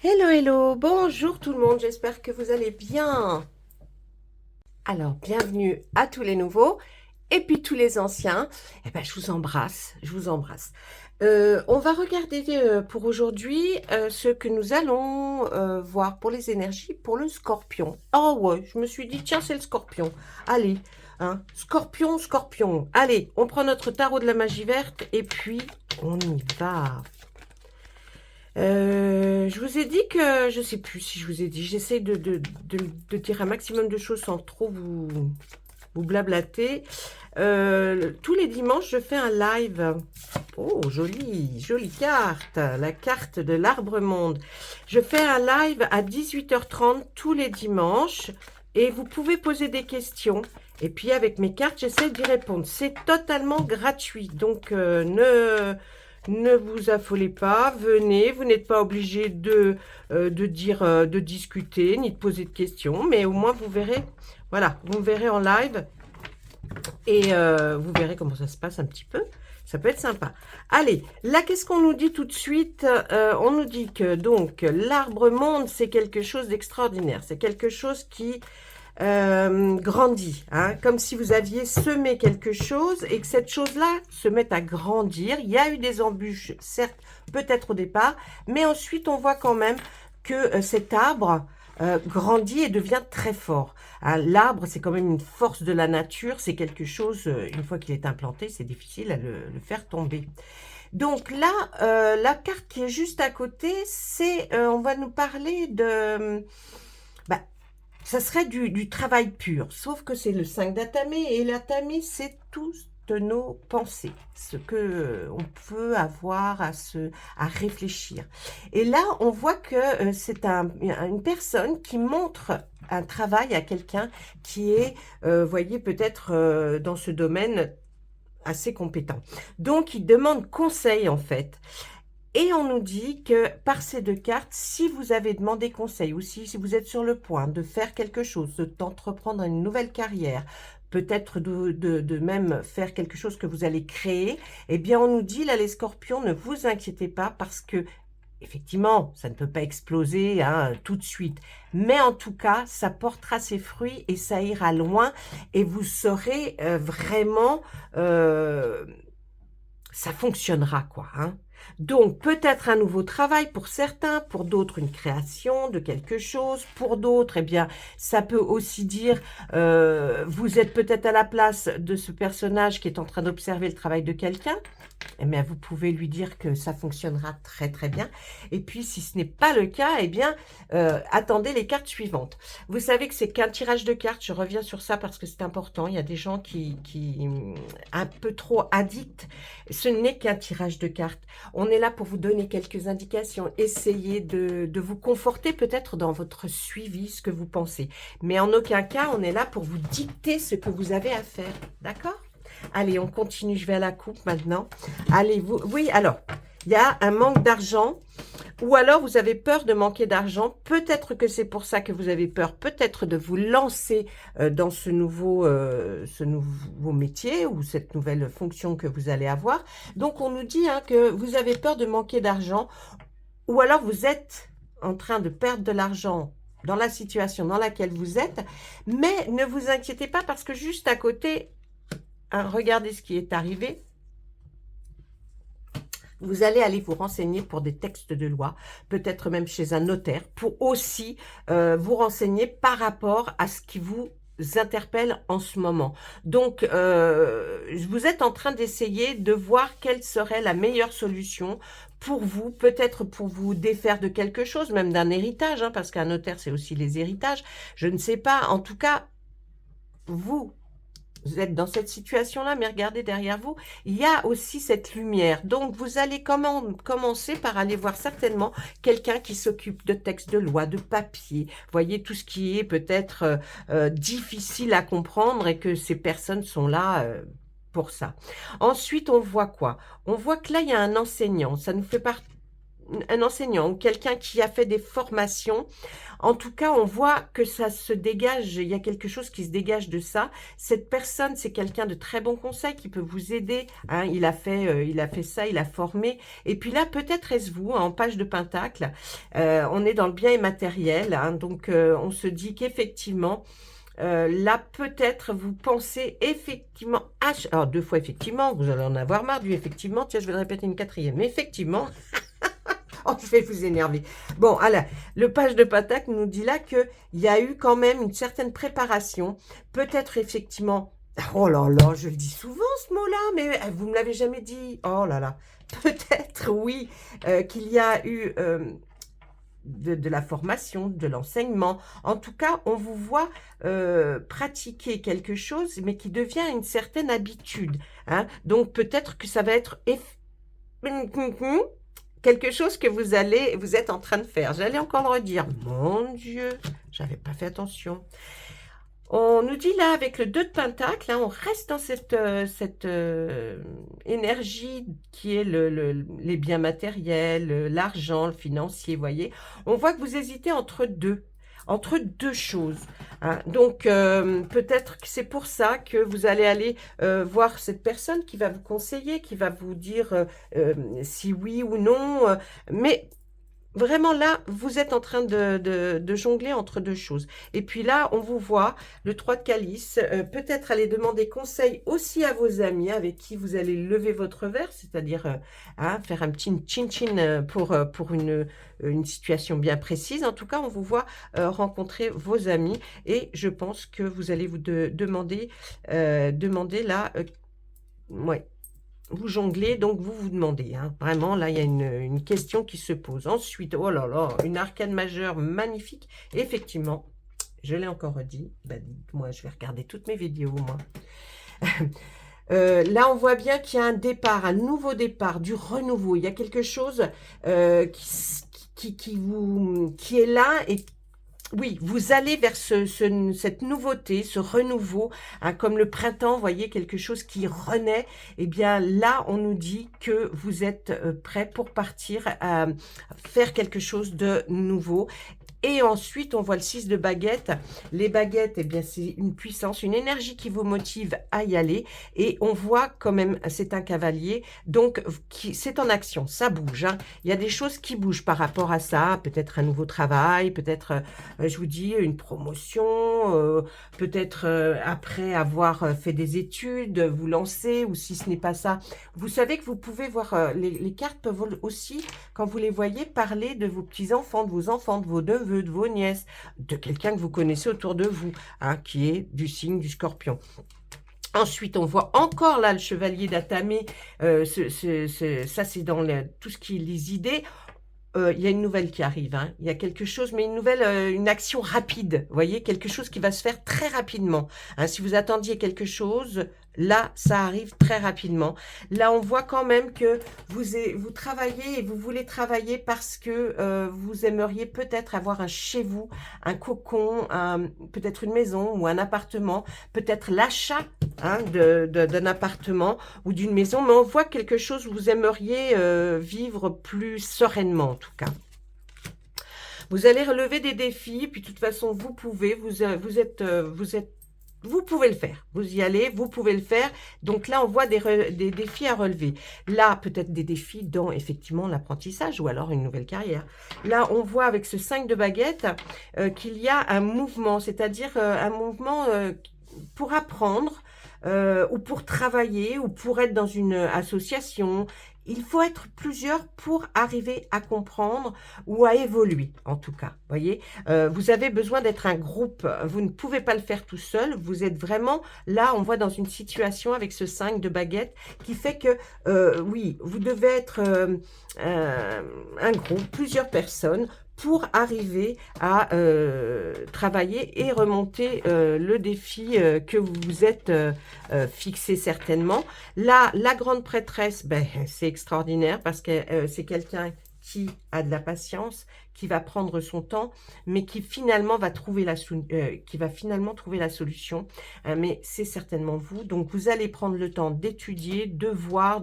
Hello, hello, bonjour tout le monde, j'espère que vous allez bien. Alors, bienvenue à tous les nouveaux et puis tous les anciens. Eh ben, je vous embrasse, je vous embrasse. On va regarder pour aujourd'hui ce que nous allons voir pour les énergies pour le scorpion. Oh ouais, je me suis dit, tiens, c'est le scorpion. Allez, hein, scorpion, scorpion. Allez, on prend notre tarot de la magie verte et puis on y va. Je vous ai dit que, je sais plus si je vous ai dit, j'essaie de dire un maximum de choses sans trop vous blablater. Tous les dimanches, je fais un live. Oh, jolie, jolie carte, la carte de l'arbre monde. Je fais un live à 18h30 tous les dimanches et vous pouvez poser des questions. Et puis avec mes cartes, j'essaie d'y répondre. C'est totalement gratuit, donc ne vous affolez pas, venez, vous n'êtes pas obligé de discuter, ni de poser de questions, mais au moins vous verrez, voilà, vous me verrez en live et vous verrez comment ça se passe un petit peu. Ça peut être sympa. Allez, là, qu'est-ce qu'on nous dit tout de suite? On nous dit que donc l'arbre monde, c'est quelque chose d'extraordinaire. C'est quelque chose qui grandit, hein, comme si vous aviez semé quelque chose et que cette chose-là se met à grandir. Il y a eu des embûches, certes, peut-être au départ, mais ensuite on voit quand même que cet arbre grandit et devient très fort. Hein, l'arbre, c'est quand même une force de la nature, c'est quelque chose, une fois qu'il est implanté, c'est difficile à le faire tomber. Donc là, la carte qui est juste à côté, c'est, on va nous parler de... bah, ça serait du travail pur, sauf que c'est le 5 d'Atame, et l'Atame, c'est toutes nos pensées, ce que on peut avoir à réfléchir. Et là, on voit que c'est une personne qui montre un travail à quelqu'un qui est, voyez, peut-être dans ce domaine assez compétent. Donc, il demande conseil, en fait. Et on nous dit que par ces deux cartes, si vous avez demandé conseil ou si vous êtes sur le point de faire quelque chose, d'entreprendre une nouvelle carrière, peut-être de même faire quelque chose que vous allez créer, eh bien on nous dit là les scorpions, ne vous inquiétez pas parce que effectivement, ça ne peut pas exploser hein, tout de suite. Mais en tout cas, ça portera ses fruits et ça ira loin et vous saurez vraiment... ça fonctionnera quoi. Hein. Donc peut-être un nouveau travail pour certains, pour d'autres une création de quelque chose, pour d'autres, eh bien, ça peut aussi dire, vous êtes peut-être à la place de ce personnage qui est en train d'observer le travail de quelqu'un, eh bien, vous pouvez lui dire que ça fonctionnera très très bien. Et puis, si ce n'est pas le cas, eh bien, attendez les cartes suivantes. Vous savez que c'est qu'un tirage de cartes. Je reviens sur ça parce que c'est important. Il y a des gens qui un peu trop addicts. Ce n'est qu'un tirage de cartes. On est là pour vous donner quelques indications. Essayez de vous conforter peut-être dans votre suivi, ce que vous pensez. Mais en aucun cas, on est là pour vous dicter ce que vous avez à faire. D'accord ? Allez, on continue, je vais à la coupe maintenant. Allez, vous, oui, alors, il y a un manque d'argent ou alors vous avez peur de manquer d'argent. Peut-être que c'est pour ça que vous avez peur, peut-être de vous lancer dans ce nouveau métier ou cette nouvelle fonction que vous allez avoir. Donc, on nous dit hein, que vous avez peur de manquer d'argent ou alors vous êtes en train de perdre de l'argent dans la situation dans laquelle vous êtes, mais ne vous inquiétez pas parce que juste à côté, hein, regardez ce qui est arrivé. Vous allez aller vous renseigner pour des textes de loi, peut-être même chez un notaire, pour aussi vous renseigner par rapport à ce qui vous interpelle en ce moment. Donc, vous êtes en train d'essayer de voir quelle serait la meilleure solution pour vous, peut-être pour vous défaire de quelque chose, même d'un héritage, hein, parce qu'un notaire, c'est aussi les héritages. Je ne sais pas, en tout cas, vous êtes dans cette situation-là, mais regardez derrière vous, il y a aussi cette lumière. Donc, vous allez commencer par aller voir certainement quelqu'un qui s'occupe de textes de loi, de papier. Voyez, tout ce qui est peut-être difficile à comprendre et que ces personnes sont là pour ça. Ensuite, on voit quoi? On voit que là, il y a un enseignant. Ça nous fait un enseignant ou quelqu'un qui a fait des formations. En tout cas, on voit que ça se dégage, il y a quelque chose qui se dégage de ça. Cette personne, c'est quelqu'un de très bon conseil qui peut vous aider. Hein. Il a fait ça, il a formé. Et puis là, peut-être est-ce vous, hein, en page de Pentacle, on est dans le bien immatériel. Hein, donc, on se dit qu'effectivement, là, peut-être, vous pensez effectivement... alors, 2 fois effectivement, vous allez en avoir marre du effectivement. Tiens, je vais le répéter une 4e. Effectivement... Oh, je vais vous énerver. Bon, alors, le page de Pentacle nous dit là qu'il y a eu quand même une certaine préparation. Peut-être effectivement... Oh là là, je le dis souvent ce mot-là, mais vous ne me l'avez jamais dit. Oh là là. Peut-être, oui, qu'il y a eu... de la formation, de l'enseignement. En tout cas, on vous voit pratiquer quelque chose, mais qui devient une certaine habitude. Hein. Donc, peut-être que ça va être quelque chose que vous êtes en train de faire. J'allais encore le redire. Mon Dieu, j'avais pas fait attention. On nous dit là, avec le 2 de Pentacle, hein, on reste dans cette énergie qui est les biens matériels, l'argent, le financier, vous voyez. On voit que vous hésitez entre deux choses. Hein. Donc, peut-être que c'est pour ça que vous allez aller voir cette personne qui va vous conseiller, qui va vous dire si oui ou non. Mais vraiment là, vous êtes en train de jongler entre deux choses. Et puis là, on vous voit, le 3 de calice, peut-être aller demander conseil aussi à vos amis avec qui vous allez lever votre verre, c'est-à-dire hein, faire un petit chin-chin pour une situation bien précise. En tout cas, on vous voit rencontrer vos amis et je pense que vous allez vous demander là, ouais. Vous jonglez, donc vous vous demandez. Hein, vraiment, là, il y a une question qui se pose. Ensuite, oh là là, une arcane majeure magnifique. Effectivement, je l'ai encore dit. Bah, dites-moi, je vais regarder toutes mes vidéos, moi. Là, on voit bien qu'il y a un départ, un nouveau départ, du renouveau. Il y a quelque chose qui est là et oui, vous allez vers cette nouveauté, ce renouveau, hein, comme le printemps, vous voyez, quelque chose qui renaît. Eh bien, là, on nous dit que vous êtes prêt pour partir à faire quelque chose de nouveau. Et ensuite, on voit le 6 de baguette. Les baguettes, eh bien, c'est une puissance, une énergie qui vous motive à y aller. Et on voit quand même, c'est un cavalier, donc c'est en action, ça bouge. Hein. Il y a des choses qui bougent par rapport à ça. Peut-être un nouveau travail, peut-être, je vous dis, une promotion, peut-être après avoir fait des études, vous lancer, ou si ce n'est pas ça. Vous savez que vous pouvez voir, les cartes peuvent aussi, quand vous les voyez, parler de vos petits-enfants, de vos enfants, de vos neveux, de vos nièces, de quelqu'un que vous connaissez autour de vous, hein, qui est du signe du Scorpion. Ensuite, on voit encore là le chevalier d'Atamé, ça c'est dans tout ce qui est les idées. Il y a une nouvelle qui arrive, hein. Il y a quelque chose, mais une nouvelle, une action rapide, vous voyez, quelque chose qui va se faire très rapidement. Hein. Si vous attendiez quelque chose, là, ça arrive très rapidement. Là, on voit quand même que vous travaillez et vous voulez travailler parce que vous aimeriez peut-être avoir un chez vous, un cocon, peut-être une maison ou un appartement, peut-être l'achat hein, d'un appartement ou d'une maison, mais on voit quelque chose où vous aimeriez vivre plus sereinement en tout cas. Vous allez relever des défis, puis de toute façon, vous pouvez, vous pouvez le faire. Vous y allez, vous pouvez le faire. Donc là, on voit des défis à relever. Là, peut-être des défis dans, effectivement, l'apprentissage ou alors une nouvelle carrière. Là, on voit avec ce 5 de baguette qu'il y a un mouvement, c'est-à-dire un mouvement pour apprendre ou pour travailler ou pour être dans une association. Il faut être plusieurs pour arriver à comprendre ou à évoluer, en tout cas. Voyez, vous avez besoin d'être un groupe. Vous ne pouvez pas le faire tout seul. Vous êtes vraiment, là, on voit dans une situation avec ce 5 de baguette qui fait que, oui, vous devez être un groupe, plusieurs personnes, pour arriver à travailler et remonter le défi que vous vous êtes fixé certainement. Là, la grande prêtresse, ben, c'est extraordinaire parce que c'est quelqu'un qui a de la patience, qui va prendre son temps, mais qui finalement va trouver la solution. Mais c'est certainement vous. Donc, vous allez prendre le temps d'étudier, de voir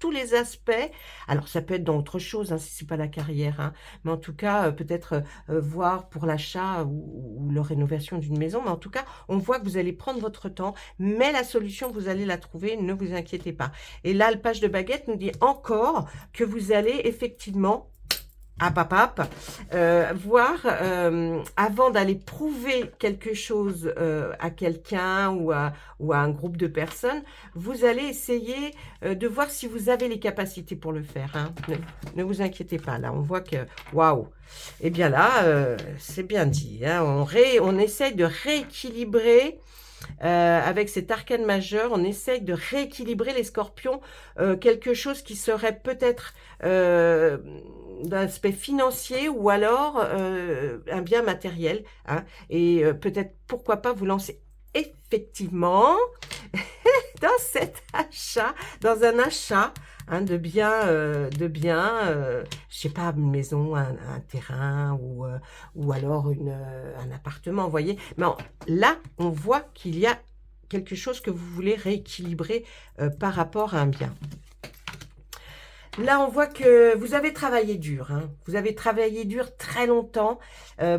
tous les aspects. Alors, ça peut être dans autre chose, hein, si c'est pas la carrière, hein, mais en tout cas, peut-être voir pour l'achat ou la rénovation d'une maison. Mais en tout cas, on voit que vous allez prendre votre temps, mais la solution, vous allez la trouver, ne vous inquiétez pas. Et là, le page de baguette nous dit encore que vous allez effectivement voir avant d'aller prouver quelque chose à quelqu'un ou à un groupe de personnes, vous allez essayer de voir si vous avez les capacités pour le faire, hein. Ne vous inquiétez pas, là on voit que waouh. Et bien là c'est bien dit, hein, on essaye de rééquilibrer avec cet arcane majeur, on essaye de rééquilibrer les scorpions, quelque chose qui serait peut-être d'aspect financier ou alors un bien matériel, hein, et peut-être pourquoi pas vous lancer effectivement dans cet achat, dans un achat, hein, de biens, je sais pas, une maison, un terrain ou alors un appartement, vous voyez. Mais là, on voit qu'il y a quelque chose que vous voulez rééquilibrer par rapport à un bien. Là, on voit que vous avez travaillé dur, hein. Vous avez travaillé dur très longtemps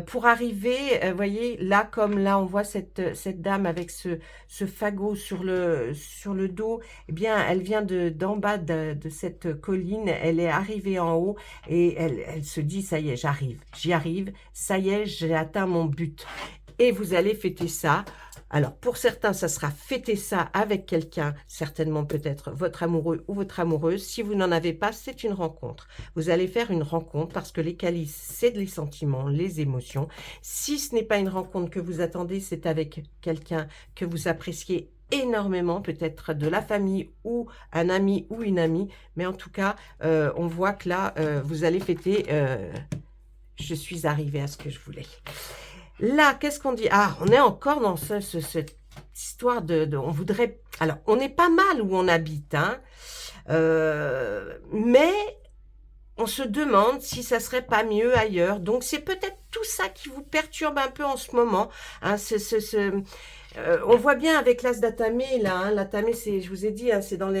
pour arriver, voyez, là, comme là, on voit cette dame avec ce fagot sur le dos. Eh bien, elle vient d'en bas de cette colline, elle est arrivée en haut et elle se dit, ça y est, j'y arrive, ça y est, j'ai atteint mon but. Et vous allez fêter ça. Alors, pour certains, ça sera fêter ça avec quelqu'un, certainement peut-être votre amoureux ou votre amoureuse. Si vous n'en avez pas, c'est une rencontre. Vous allez faire une rencontre parce que les calices, c'est les sentiments, les émotions. Si ce n'est pas une rencontre que vous attendez, c'est avec quelqu'un que vous appréciez énormément, peut-être de la famille ou un ami ou une amie. Mais en tout cas, on voit que là, vous allez fêter je suis arrivée à ce que je voulais. Là, qu'est-ce qu'on dit? Ah, on est encore dans cette histoire on voudrait... Alors, on est pas mal où on habite, hein, mais on se demande si ça serait pas mieux ailleurs. Donc, c'est peut-être tout ça qui vous perturbe un peu en ce moment, hein, on voit bien avec l'as d'atamé, là, hein, l'atamé, c'est, je vous ai dit, hein, c'est dans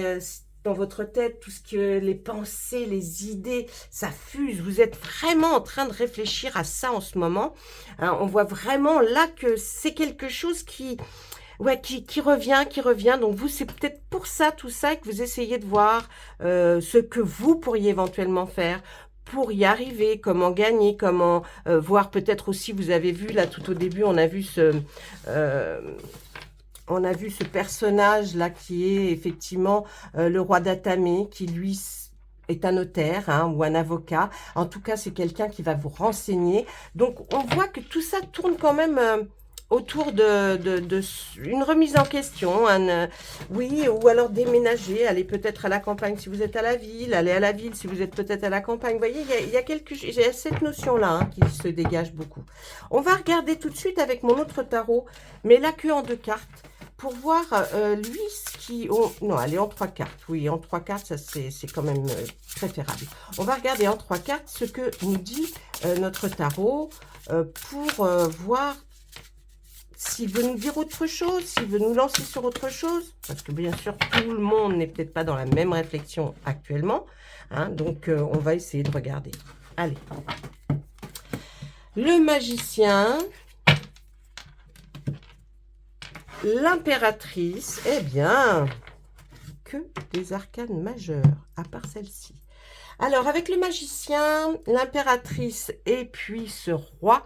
votre tête, tout ce que les pensées, les idées, ça fuse. Vous êtes vraiment en train de réfléchir à ça en ce moment. Hein, on voit vraiment là que c'est quelque chose qui revient. Donc vous, c'est peut-être pour ça, tout ça, que vous essayez de voir ce que vous pourriez éventuellement faire pour y arriver, comment gagner, comment voir peut-être aussi, vous avez vu là tout au début, on a vu ce personnage-là qui est effectivement le roi d'Atamé, qui lui est un notaire, hein, ou un avocat. En tout cas, c'est quelqu'un qui va vous renseigner. Donc, on voit que tout ça tourne quand même autour une remise en question. Oui, ou alors déménager, aller peut-être à la campagne si vous êtes à la ville, aller à la ville si vous êtes peut-être à la campagne. Vous voyez, il y a cette notion-là, hein, qui se dégage beaucoup. On va regarder tout de suite avec mon autre tarot, mais là que en 2 cartes. Pour voir, lui, ce qui... non, elle est en 3 cartes. Oui, en 3 cartes, ça c'est quand même préférable. On va regarder en 3 cartes ce que nous dit notre tarot pour voir s'il veut nous dire autre chose, s'il veut nous lancer sur autre chose. Parce que bien sûr, tout le monde n'est peut-être pas dans la même réflexion actuellement. Hein, donc, on va essayer de regarder. Allez. Le magicien... L'impératrice, eh bien, que des arcanes majeures, à part celle-ci. Alors, avec le magicien, l'impératrice et puis ce roi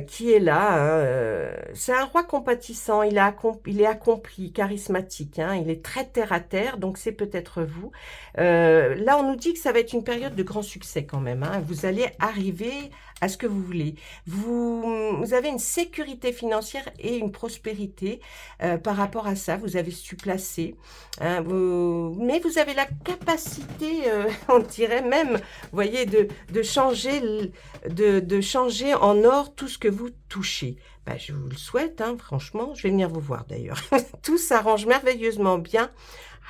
qui est là, hein, c'est un roi compatissant, il est accompli, charismatique, hein, il est très terre-à-terre, donc c'est peut-être vous. Là, on nous dit que ça va être une période de grand succès quand même, hein, vous allez arriver à ce que vous voulez. Vous avez une sécurité financière et une prospérité par rapport à ça, vous avez su placer, hein, mais vous avez la capacité, on dirait même, vous voyez, de changer en or tout ce que vous touchez. Ben, je vous le souhaite, hein, franchement, je vais venir vous voir d'ailleurs. Tout s'arrange merveilleusement bien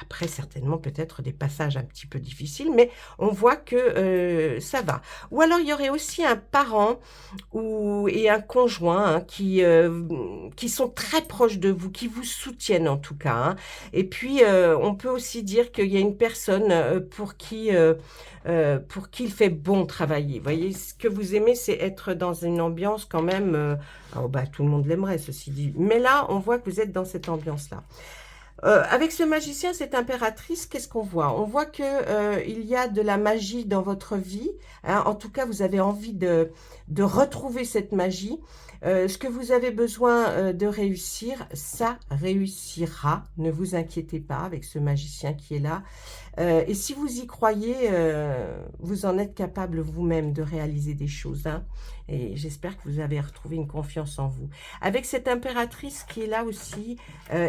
Après, certainement, peut-être des passages un petit peu difficiles, mais on voit que ça va. Ou alors, il y aurait aussi un parent et un conjoint hein, qui sont très proches de vous, qui vous soutiennent en tout cas. Hein. Et puis, on peut aussi dire qu'il y a une personne pour qui il fait bon travailler. Vous voyez, ce que vous aimez, c'est être dans une ambiance quand même... oh bah, tout le monde l'aimerait, ceci dit. Mais là, on voit que vous êtes dans cette ambiance-là. Avec ce magicien, cette impératrice, qu'est-ce qu'on voit? On voit que il y a de la magie dans votre vie. Hein. En tout cas, vous avez envie de retrouver cette magie. Ce que vous avez besoin de réussir, ça réussira. Ne vous inquiétez pas avec ce magicien qui est là. Et si vous y croyez, vous en êtes capable vous-même de réaliser des choses. Hein. Et j'espère que vous avez retrouvé une confiance en vous. Avec cette impératrice qui est là aussi,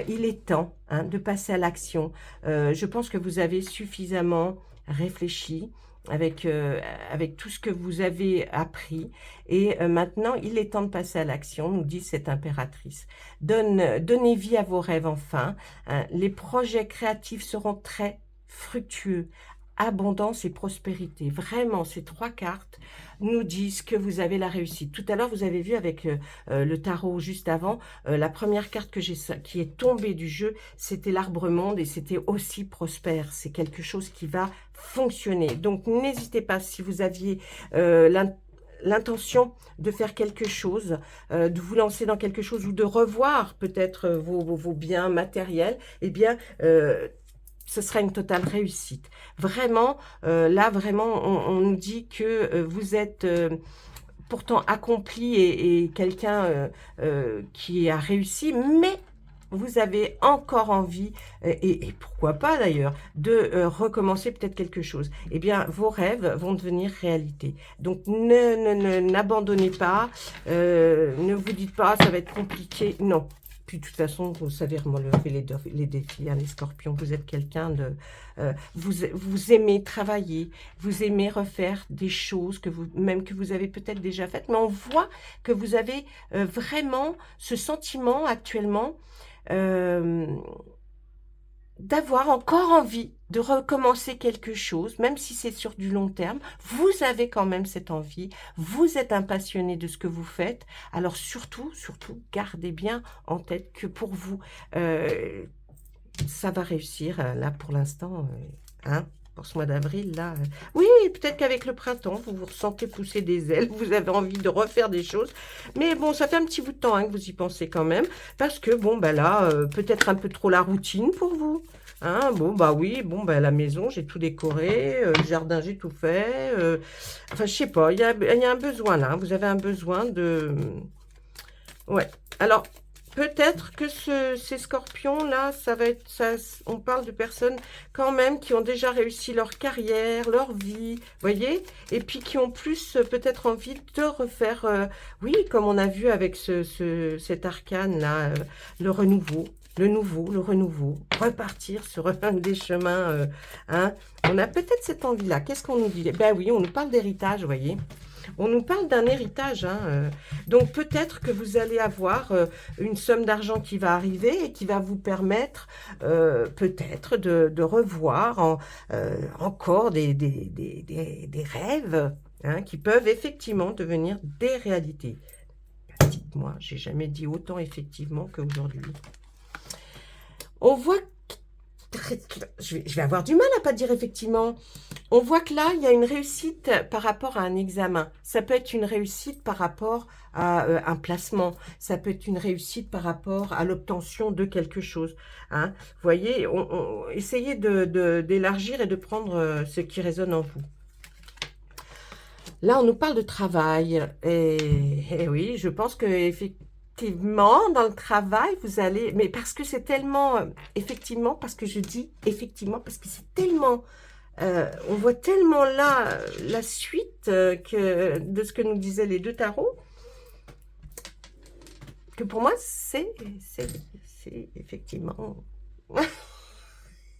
il est temps hein, de passer à l'action. Je pense que vous avez suffisamment réfléchi avec tout ce que vous avez appris. Et maintenant, il est temps de passer à l'action, nous dit cette impératrice. Donnez vie à vos rêves enfin. Hein. Les projets créatifs seront très fructueux. Abondance et prospérité. Vraiment, ces trois cartes nous disent que vous avez la réussite. Tout à l'heure, vous avez vu avec le tarot juste avant, la première carte qui est tombée du jeu, c'était l'arbre monde et c'était aussi prospère. C'est quelque chose qui va fonctionner. Donc, n'hésitez pas si vous aviez l'intention de faire quelque chose, de vous lancer dans quelque chose ou de revoir peut-être vos biens matériels, eh bien, ce sera une totale réussite. Vraiment, là, vraiment, on nous dit que vous êtes pourtant accompli et quelqu'un qui a réussi, mais vous avez encore envie, et pourquoi pas d'ailleurs, de recommencer peut-être quelque chose. Eh bien, vos rêves vont devenir réalité. Donc, n'abandonnez pas, ne vous dites pas, ça va être compliqué. Non. Puis, de toute façon, vous savez relever les défis, hein, les scorpions. Vous êtes quelqu'un de... vous aimez travailler, vous aimez refaire des choses même que vous avez peut-être déjà faites, mais on voit que vous avez vraiment ce sentiment actuellement d'avoir encore envie de recommencer quelque chose, même si c'est sur du long terme, vous avez quand même cette envie, vous êtes un passionné de ce que vous faites, alors surtout, gardez bien en tête que pour vous, ça va réussir, là pour l'instant, hein, pour ce mois d'avril, là. Oui, peut-être qu'avec le printemps, vous vous ressentez pousser des ailes, vous avez envie de refaire des choses. Mais bon, ça fait un petit bout de temps hein, que vous y pensez quand même. Parce que, bon, bah là, peut-être un peu trop la routine pour vous. Hein, bon, bah oui, bon, bah la maison, j'ai tout décoré, le jardin, j'ai tout fait. Enfin, je sais pas, il y a un besoin là. Vous avez un besoin de... Ouais, alors... Peut-être que ces scorpions-là, ça va être ça. On parle de personnes quand même qui ont déjà réussi leur carrière, leur vie, voyez, et puis qui ont plus peut-être envie de refaire, oui, comme on a vu avec cet arcane-là, le renouveau, le renouveau, repartir sur un des chemins, hein. On a peut-être cette envie-là. Qu'est-ce qu'on nous dit? Ben oui, on nous parle d'héritage, vous voyez. On nous parle d'un héritage, hein, donc peut-être que vous allez avoir une somme d'argent qui va arriver et qui va vous permettre peut-être de revoir encore des rêves hein, qui peuvent effectivement devenir des réalités. Dites-moi, j'ai jamais dit autant effectivement qu'aujourd'hui. On voit je vais avoir du mal à pas dire effectivement. On voit que là, il y a une réussite par rapport à un examen. Ça peut être une réussite par rapport à un placement. Ça peut être une réussite par rapport à l'obtention de quelque chose. Hein. Vous voyez, essayez d'élargir et de prendre ce qui résonne en vous. Là, on nous parle de travail. Et oui, je pense que effectivement, dans le travail, vous allez... Mais parce que c'est tellement... effectivement, parce que je dis effectivement, parce que c'est tellement... on voit tellement là la suite de ce que nous disaient les deux tarots, que pour moi, c'est effectivement...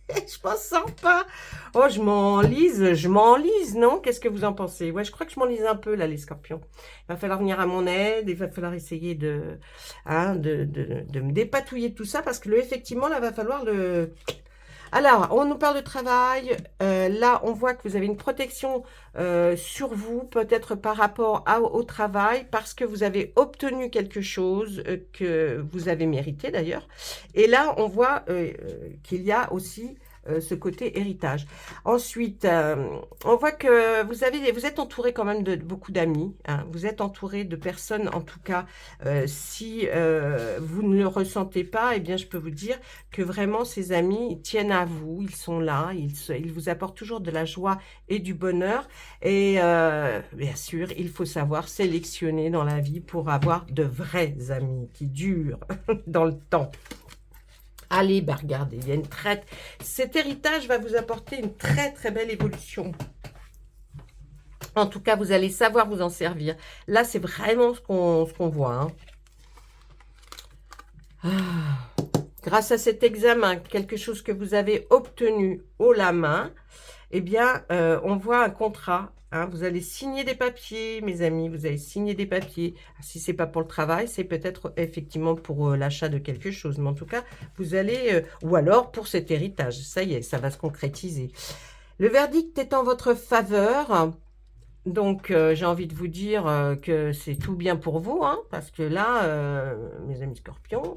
Je m'en sens pas. Oh, je m'enlise, non? Qu'est-ce que vous en pensez? Ouais, je crois que je m'enlise un peu, là, les scorpions. Il va falloir venir à mon aide, il va falloir essayer de me dépatouiller de tout ça, parce que effectivement, là, il va falloir Alors, on nous parle de travail. Là, on voit que vous avez une protection sur vous, peut-être par rapport au travail, parce que vous avez obtenu quelque chose que vous avez mérité d'ailleurs. Et là, on voit qu'il y a aussi ce côté héritage. Ensuite, on voit que vous êtes entouré quand même de beaucoup d'amis. Hein. Vous êtes entouré de personnes, en tout cas, si vous ne le ressentez pas, eh bien, je peux vous dire que vraiment ces amis ils tiennent à vous, ils sont là, ils vous apportent toujours de la joie et du bonheur. Et bien sûr, il faut savoir sélectionner dans la vie pour avoir de vrais amis qui durent dans le temps. Allez, bah regardez, il y a une traite. Cet héritage va vous apporter une très très belle évolution. En tout cas, vous allez savoir vous en servir. Là, c'est vraiment ce qu'on voit. Hein. Grâce à cet examen, quelque chose que vous avez obtenu haut la main, eh bien, on voit un contrat. Hein, vous allez signer des papiers, mes amis, vous allez signer des papiers. Si ce n'est pas pour le travail, c'est peut-être effectivement pour l'achat de quelque chose. Mais en tout cas, vous allez, ou alors pour cet héritage. Ça y est, ça va se concrétiser. Le verdict est en votre faveur. Donc, j'ai envie de vous dire que c'est tout bien pour vous, hein, parce que là, mes amis scorpions,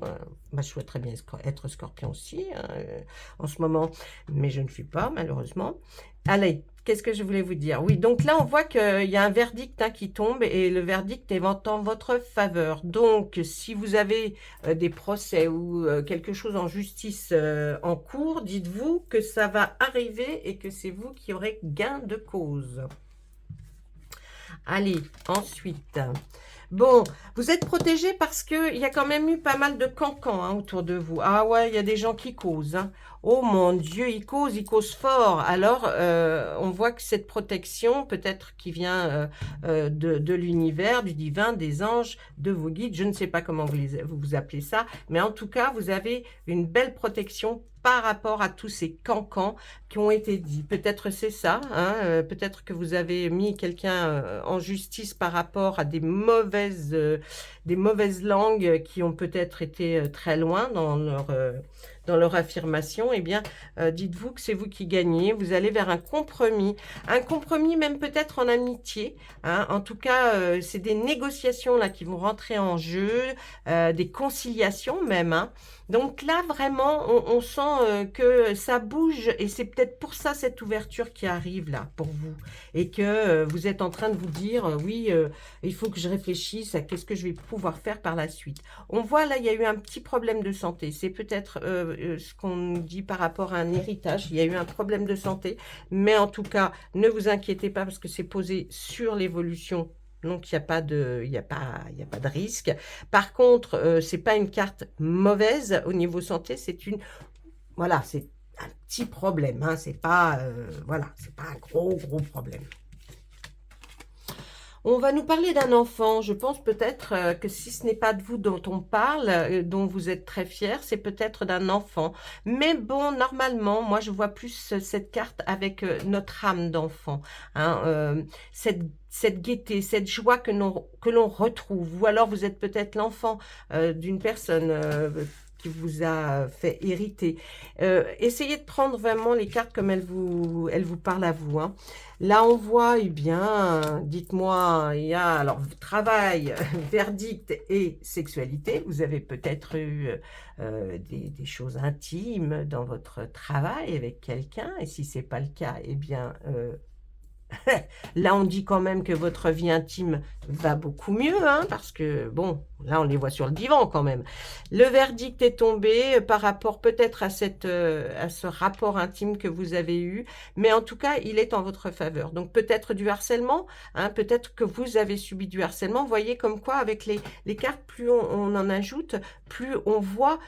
bah, je souhaiterais bien être scorpion aussi hein, en ce moment, mais je ne suis pas, malheureusement. Allez, qu'est-ce que je voulais vous dire? Oui, donc là, on voit qu'il y a un verdict hein, qui tombe et le verdict est en votre faveur. Donc, si vous avez des procès ou quelque chose en justice en cours, dites-vous que ça va arriver et que c'est vous qui aurez gain de cause. Allez, ensuite, bon, vous êtes protégé parce qu'il y a quand même eu pas mal de cancans hein, autour de vous. Ah ouais, il y a des gens qui causent. Hein. Oh mon Dieu, ils causent fort. Alors, on voit que cette protection, peut-être qui vient de l'univers, du divin, des anges, de vos guides, je ne sais pas comment vous appelez ça, mais en tout cas, vous avez une belle protection par rapport à tous ces cancans qui ont été dits. Peut-être c'est ça, hein, peut-être que vous avez mis quelqu'un en justice par rapport à des mauvaises langues qui ont peut-être été très loin dans leur affirmation. Eh bien, dites-vous que c'est vous qui gagnez. Vous allez vers un compromis même peut-être en amitié. Hein. En tout cas, c'est des négociations là qui vont rentrer en jeu, des conciliations même. Hein. Donc là, vraiment, on sent que ça bouge et c'est peut-être pour ça cette ouverture qui arrive là pour vous et que vous êtes en train de vous dire oui, il faut que je réfléchisse à qu'est-ce que je vais pouvoir faire par la suite. On voit là, il y a eu un petit problème de santé. C'est peut-être ce qu'on dit par rapport à un héritage. Il y a eu un problème de santé, mais en tout cas, ne vous inquiétez pas parce que c'est posé sur l'évolution. Donc, il n'y a pas de risque. Par contre, c'est pas une carte mauvaise au niveau santé. C'est une... Voilà, c'est un petit problème. Hein, c'est pas... voilà, c'est pas un gros problème. On va nous parler d'un enfant. Je pense peut-être que si ce n'est pas de vous dont on parle, dont vous êtes très fier, c'est peut-être d'un enfant. Mais bon, normalement, moi, je vois plus cette carte avec notre âme d'enfant. Hein, cette gaieté, cette joie que l'on retrouve. Ou alors, vous êtes peut-être l'enfant d'une personne qui vous a fait hériter. Essayez de prendre vraiment les cartes comme elles vous parlent à vous. Hein. Là, on voit, eh bien, dites-moi, il y a alors travail, verdict et sexualité. Vous avez peut-être eu des choses intimes dans votre travail avec quelqu'un. Et si ce n'est pas le cas, eh bien... là, on dit quand même que votre vie intime va beaucoup mieux, hein, parce que, bon, là, on les voit sur le divan quand même. Le verdict est tombé par rapport peut-être à ce rapport intime que vous avez eu, mais en tout cas, il est en votre faveur. Donc, peut-être du harcèlement, hein, peut-être que vous avez subi du harcèlement. Vous voyez comme quoi, avec les cartes, plus on en ajoute, plus on voit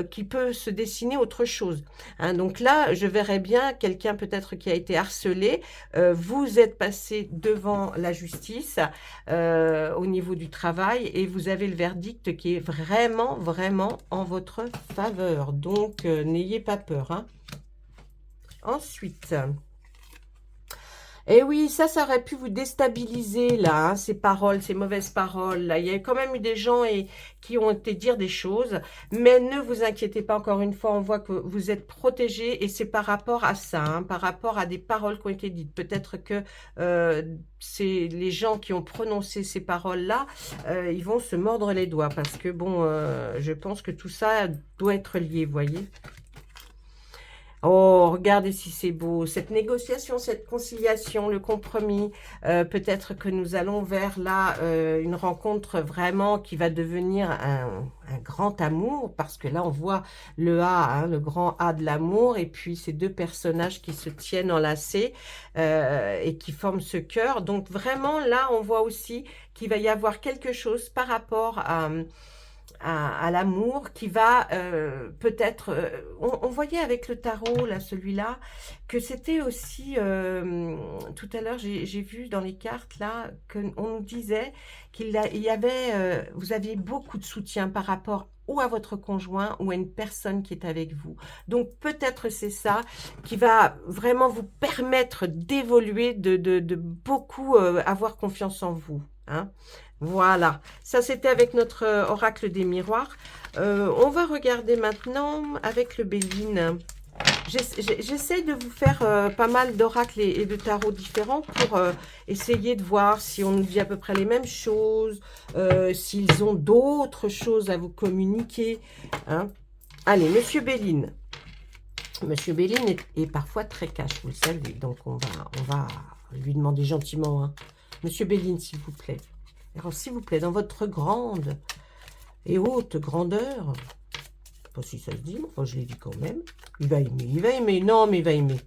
qu'il peut se dessiner autre chose. Hein. Donc là, je verrais bien quelqu'un peut-être qui a été harcelé, vous êtes passé devant la justice au niveau du travail et vous avez le verdict qui est vraiment en votre faveur. Donc, n'ayez pas peur. Hein. Ensuite, Et oui, ça aurait pu vous déstabiliser, là, hein, ces paroles, ces mauvaises paroles, là. Il y a quand même eu des gens qui ont été dire des choses, mais ne vous inquiétez pas, encore une fois, on voit que vous êtes protégés, et c'est par rapport à ça, hein, par rapport à des paroles qui ont été dites. Peut-être que c'est les gens qui ont prononcé ces paroles-là, ils vont se mordre les doigts, parce que, bon, je pense que tout ça doit être lié, vous voyez. Oh, regardez si c'est beau. Cette négociation, cette conciliation, le compromis. Peut-être que nous allons vers là une rencontre vraiment qui va devenir un grand amour. Parce que là, on voit le A, hein, le grand A de l'amour. Et puis, ces deux personnages qui se tiennent enlacés et qui forment ce cœur. Donc, vraiment, là, on voit aussi qu'il va y avoir quelque chose par rapport à l'amour qui va peut-être... on voyait avec le tarot, là, celui-là, que c'était aussi... tout à l'heure, j'ai vu dans les cartes, là, qu'on nous disait qu'il y avait... vous aviez beaucoup de soutien par rapport ou à votre conjoint ou à une personne qui est avec vous. Donc, peut-être c'est ça qui va vraiment vous permettre d'évoluer, de beaucoup avoir confiance en vous, hein. Voilà, ça c'était avec notre oracle des miroirs. On va regarder maintenant avec le Béline. J'essaie de vous faire pas mal d'oracles et de tarots différents pour essayer de voir si on nous dit à peu près les mêmes choses, s'ils ont d'autres choses à vous communiquer, hein. Allez, Monsieur Béline. Monsieur Béline est parfois très cash, vous le savez, donc on va lui demander gentiment, hein. Monsieur Béline, s'il vous plaît. Alors, s'il vous plaît, dans votre grande et haute grandeur, je ne sais pas si ça se dit, mais enfin, je l'ai dit quand même, il va aimer, non, mais il va aimer,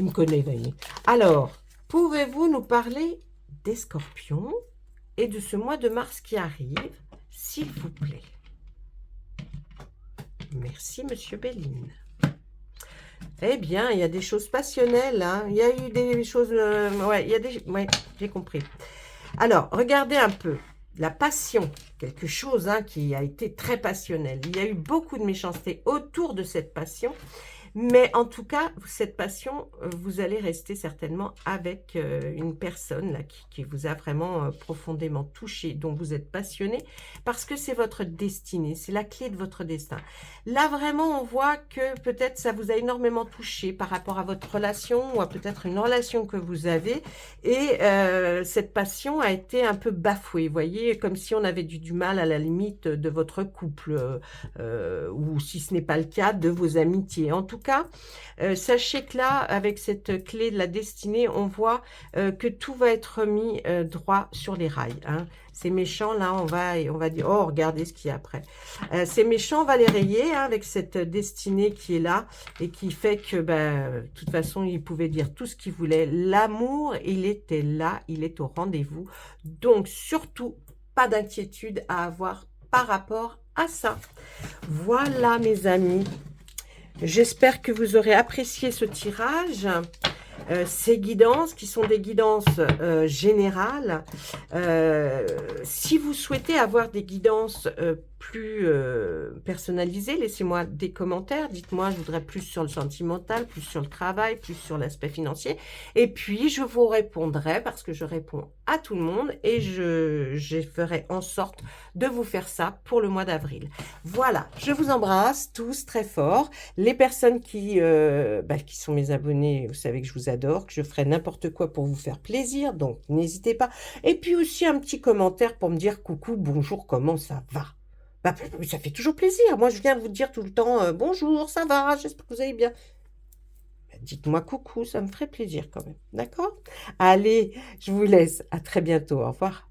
il me connaît, il va aimer. Alors, pouvez-vous nous parler des scorpions et de ce mois de mars qui arrive, s'il vous plaît? Merci, Monsieur Béline. Eh bien, il y a des choses passionnelles, hein. Il y a eu des choses... ouais, il y a des... Ouais, j'ai compris. Alors, regardez un peu. La passion, quelque chose hein, qui a été très passionnel. Il y a eu beaucoup de méchanceté autour de cette passion. Mais en tout cas, cette passion, vous allez rester certainement avec une personne là, qui vous a vraiment profondément touché, dont vous êtes passionné, parce que c'est votre destinée, c'est la clé de votre destin. Là, vraiment, on voit que peut-être ça vous a énormément touché par rapport à votre relation, ou à peut-être une relation que vous avez, et cette passion a été un peu bafouée, vous voyez, comme si on avait du mal à la limite de votre couple, ou si ce n'est pas le cas, de vos amitiés. En tout cas, sachez que là, avec cette clé de la destinée, on voit que tout va être mis droit sur les rails, hein. Ces méchants, là, on va dire, oh, regardez ce qu'il y a après. Ces méchants, on va les rayer hein, avec cette destinée qui est là et qui fait que, de toute façon, ils pouvaient dire tout ce qu'ils voulaient. L'amour, il était là, il est au rendez-vous. Donc, surtout, pas d'inquiétude à avoir par rapport à ça. Voilà, mes amis. J'espère que vous aurez apprécié ce tirage, ces guidances qui sont des guidances générales. Si vous souhaitez avoir des guidances plus personnalisées, laissez-moi des commentaires. Dites-moi, je voudrais plus sur le sentimental, plus sur le travail, plus sur l'aspect financier. Et puis, je vous répondrai parce que je réponds à tout le monde et je ferai en sorte de vous faire ça pour le mois d'avril. Voilà, je vous embrasse tous très fort. Les personnes qui sont mes abonnés, vous savez que je vous adore, que je ferai n'importe quoi pour vous faire plaisir, donc n'hésitez pas. Et puis aussi un petit commentaire pour me dire coucou, bonjour, comment ça va? Ça fait toujours plaisir. Moi, je viens vous dire tout le temps bonjour, ça va, j'espère que vous allez bien. Dites-moi coucou, ça me ferait plaisir quand même. D'accord? Allez, je vous laisse. À très bientôt. Au revoir.